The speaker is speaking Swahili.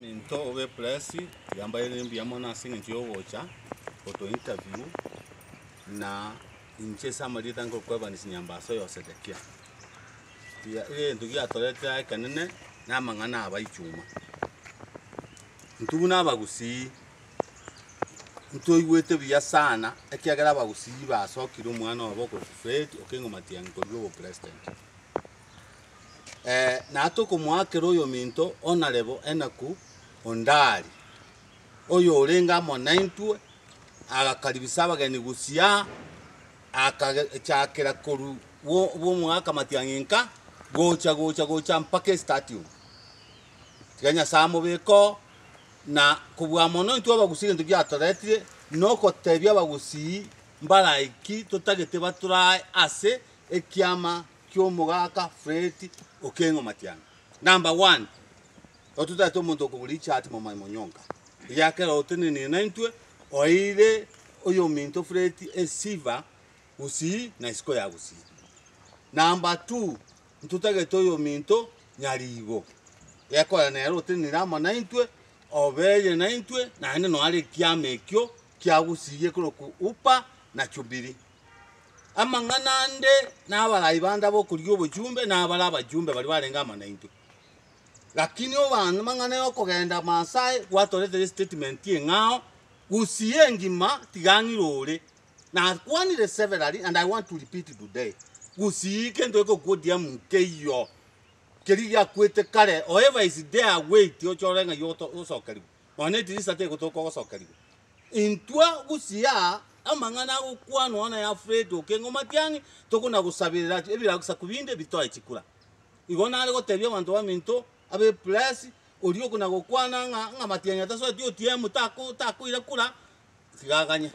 into we place yamba ile mbiyamo na singa ntiyo wocha photo interview na inche samari tango kweba nisinyamba so yose dekia ile ndugi atoleta kanene na mangana abayichuma ntuna abagusi nto igwete biya sana ekiagera abagusi basokira umwana waboko Fred Okengo Matiang'i go president na atoko mwakero yo minto onarebo enaku ondari oyo orenga monaintwe agakaribisa abageni gusia akachakira koru wo mwaka Matiang'inka gocha mpaka stadium tiganya samo beko na kubwa mono ntwe abagusi ntugi atoretire noko tebya abagusi mbaraiki tutagete baturai ase ekiama kyomugaka Fred Okengo Matiang'i. Number 1 otutato muntu kubuli chat mama Monyonga yakera otenene naintwe oire oyo minto Fred esiva usi na isko ya usi. Number 2 ntutagete oyo minto nyarigo yakora na yaro otenene rama naintwe obeye naintwe na hene no ari kiamekyo kyagusiye kuroku upa na chubiri amanganande n'abarayibanda bo kuryo bujumbe n'abaraba jumbe bali barenga amanaintu lakini obana mangane yo kugenda Masai watorete statement ngao gusiye ngima tigangirore na kwanire severally and I want to repeat it today gusiye kendo eko godia mukeyo keriya kwete kare however is there wait yo chorenga yoto usokaribu oneti isate gutoko gusokaribu intwa gusiya amangana gukwano ana ya Fred Okengo Matiang'i tokuna gusabirira ebira gusakubinde bitoa chikura igona ari gotebya abantu baminto abe plus uriyo kuna gukwana nga Matiang'i ataso tio tiemu tako ira kura sigaganye